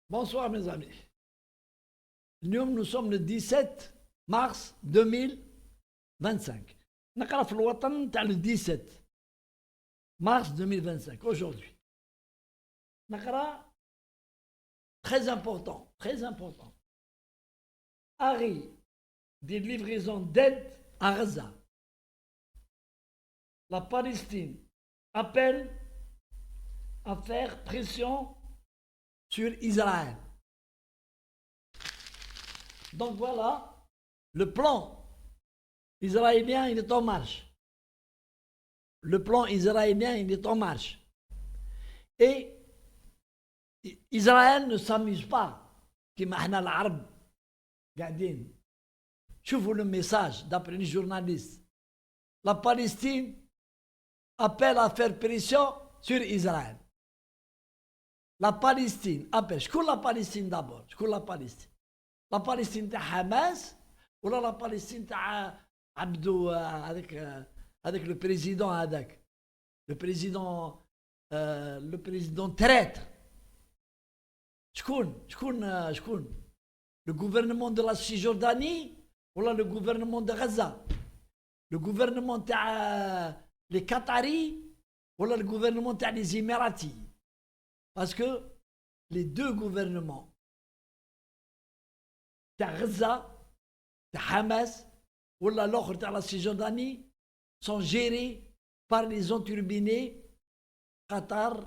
Bonsoir mes amis. Nous sommes le 17 mars 2025. نقرا في الوطن تاع le 17 mars 2025 aujourd'hui. نقرا très important, très important. Arrêt des livraisons d'aide à Gaza. La Palestine appelle à faire pression sur Israël. Donc voilà, le plan israélien, il est en marche. Le plan israélien, il est en marche. Et Israël ne s'amuse pas. كما احنا العرب قاعدين. شوفوا le message d'après les journalistes. La Palestine appelle à faire pression sur Israël. La Palestine appelle. شكون la Palestine d'abord? شكون la Palestine? La Palestine تاع حماس ولا la Palestine تاع عبدو هذاك le président هذاك le président traître. شكون le gouvernement de la Cisjordanie ولا le gouvernement de Gaza, le gouvernement تاع les Qataris ولا le gouvernement تاع les Émiratis, parce que les deux gouvernements تاع Gaza تاع Hamas ولا l'autre تاع la Cisjordanie sont gérés par les enturbinés Qatar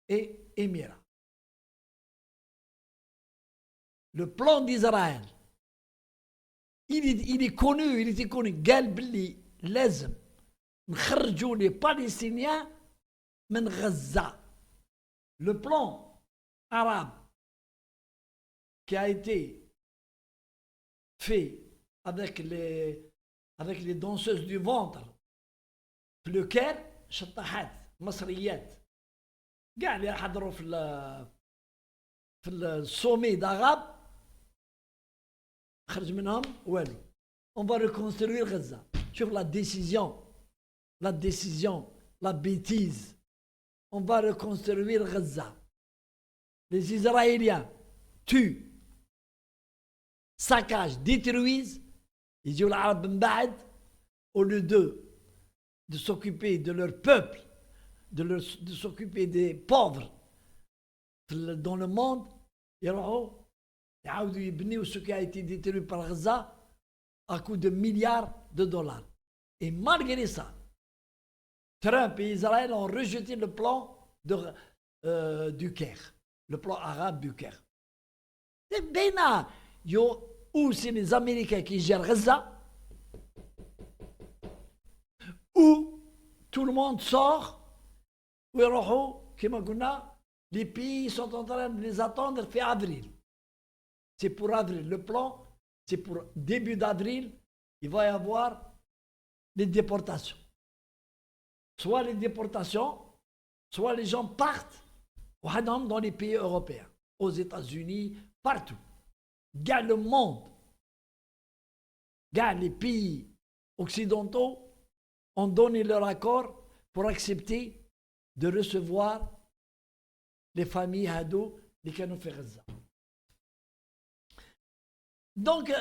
et Émirats. Le plan d'Israël, il est connu, il était connu. قال بلي لازم نخرجوا les Palestiniens من غزة. Le plan arabe qui a été fait avec les danseuses du ventre في le Caire, شطحات مصريات كاع اللي حضروا في الصومي d'Arabe خرج منهم والو. On va reconstruire Gaza. شوف la décision, la bêtise. On va reconstruire Gaza. Les Israéliens tuent, saccagent, détruisent. يجيو العرب من بعد au lieu de s'occuper de leur peuple, de s'occuper des pauvres dans le monde, يروحوا يعاودوا يبنيوا ce qui a été détruit par Gaza à coût de milliards de dollars. Et malgré ça, Trump et Israël ont rejeté le plan du Caire, le plan arabe du Caire. C'est bien, ou c'est les Américains qui gèrent Gaza, ou tout le monde sort, ou les pays sont en train de les attendre fin avril. C'est pour avril. Le plan, c'est pour début d'avril, il va y avoir des déportations. Soit les déportations, soit les gens partent dans les pays européens, aux États-Unis, partout. Gagne le monde, gagne les pays occidentaux ont donné leur accord pour accepter de recevoir les familles Hado, les canaux Gaza. Donc,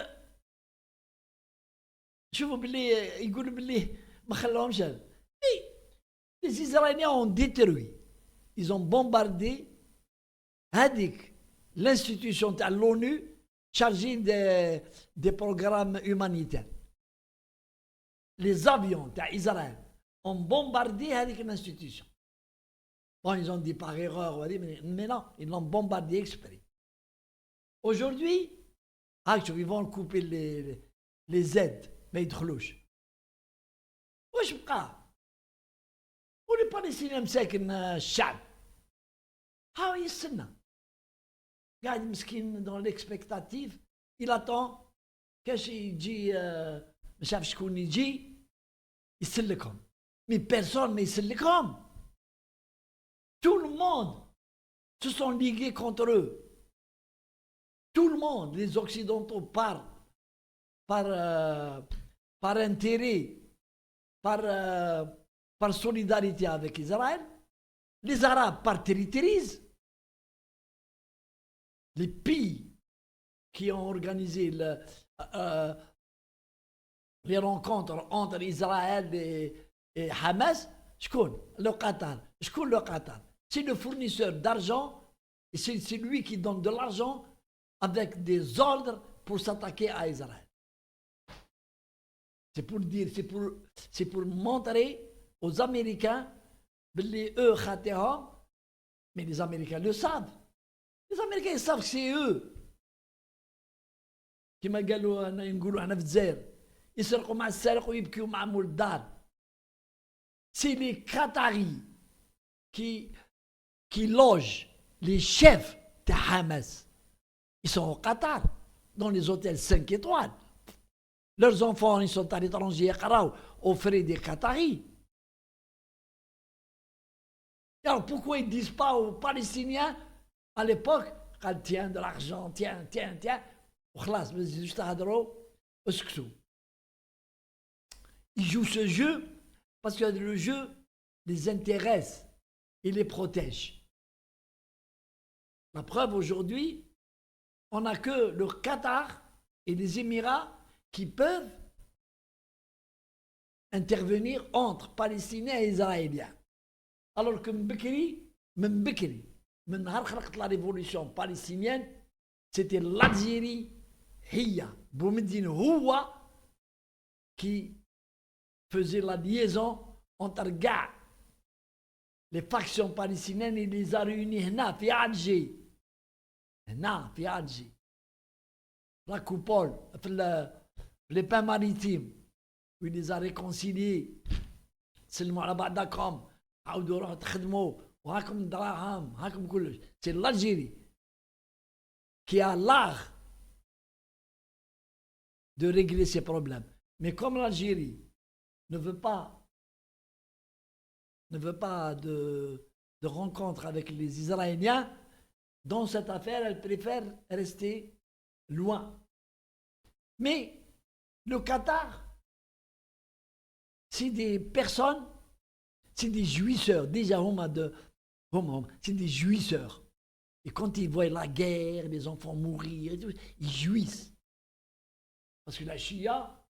شوفوا باللي يقولوا باللي ما خلاهمش. Les Israéliens ont détruit, ils ont bombardé l'institution de l'ONU chargée des programmes humanitaires. Les avions d'Israël ont bombardé l'institution. Bon, ils ont dit par erreur, mais non, ils l'ont bombardé exprès. Aujourd'hui, ils vont couper les aides, mais ils يدخلوش. واش بقى؟ ولي بالستينيين مساكن الشعب ها يستنى قاعد مسكين dans l'expectative, il attend كاش يجي مش عارف شكون يجي يسلكهم. Mais personne ما يسلكهم. Tout le monde se sont ligués contre eux. Tout le monde, les Occidentaux, par intérêt, par solidarité avec Israël, les Arabes par territorisent. les pays qui ont organisé euh, les rencontres entre Israël et Hamas, le Qatar. Le Qatar. C'est le fournisseur d'argent et c'est lui qui donne de l'argent avec des ordres pour s'attaquer à Israël. C'est pour dire, c'est pour montrer aux Américains, eux, mais les Américains le savent. Les Américains ils savent que c'est eux. كما قالوا انا نقولوا احنا في الجزائر يسرقوا مع السارق ويبكيوا مع مول الدار. C'est les Qataris qui logent les chefs de Hamas. Ils sont au Qatar, dans les hôtels 5 étoiles. Leurs enfants, ils sont à l'étranger, aux frais des Qataris. Alors pourquoi ils ne disent pas aux Palestiniens, à l'époque, quand tiens de l'argent, tiens, juste à ils jouent ce jeu parce que le jeu les intéresse et les protège. La preuve aujourd'hui, on n'a que le Qatar et les Émirats qui peuvent intervenir entre Palestiniens et Israéliens. Alors que Mbekri, la révolution palestinienne, c'était l'Algérie, Boumedine Houa, qui faisait la liaison entre les factions palestiniennes et les a réunis في Alger. في Alger. La coupole, les pains maritimes, où il les a réconciliés. سلموا على بعضكم عاودوا روحوا تخدموا وهاكم دراهم هاكم كلش. C'est l'Algérie qui a l'art de régler ces problèmes. Mais comme l'Algérie ne veut pas de rencontre avec les Israéliens, dans cette affaire, elle préfère rester loin. Mais le Qatar, c'est des personnes, c'est des jouisseurs. Déjà, c'est des jouisseurs. Et quand ils voient la guerre, les enfants mourir, et tout, ils jouissent. Parce que la Shia,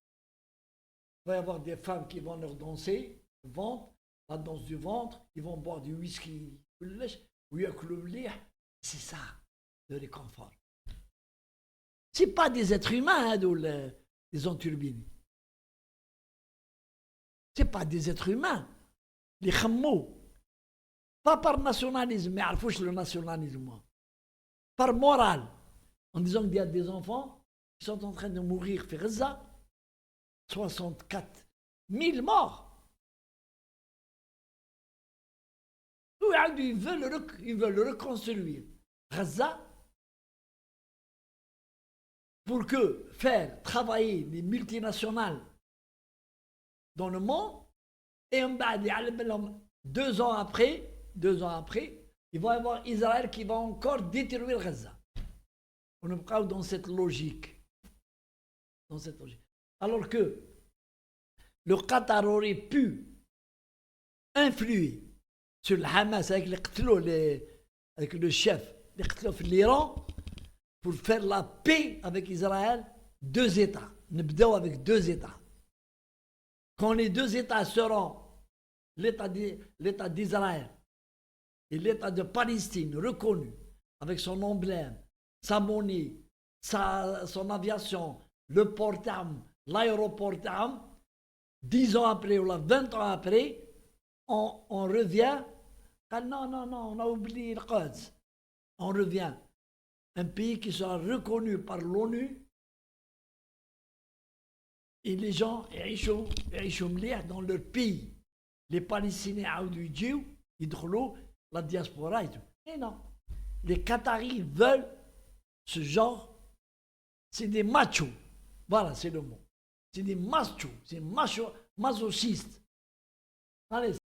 il va y avoir des femmes qui vont leur danser, le ventre, la danse du ventre, ils vont boire du whisky, c'est ça, le réconfort. Ce n'est pas des êtres humains, les enturbines. Ce n'est pas des êtres humains. Les khammou. Pas par nationalisme, mais le nationalisme. Par morale. En disant qu'il y a des enfants qui sont en train de mourir. Fait Gaza, 64 000 morts. Ils veulent reconstruire Gaza pour que faire travailler les multinationales dans le monde et deux ans après, il va y avoir Israël qui va encore détruire Gaza. On est pas dans cette logique. Alors que le Qatar aurait pu influer sur le Hamas avec le chef de l'Iran pour faire la paix avec Israël, 2 États. Nous avec 2 États. Quand les 2 États seront l'État d'Israël et l'État de Palestine reconnus avec son emblème, sa monnaie, son aviation, le port d'armes, l'aéroport d'armes, 10 ans après ou 20 ans après, on revient. Non, on a oublié le Quds. On revient. Un pays qui sera reconnu par l'ONU et les gens ils dans leur pays. Les Palestiniens ils la diaspora et tout. Et non. Les Qataris veulent ce genre. C'est des machos. Voilà, c'est le mot. C'est des machos. C'est masochistes. Allez.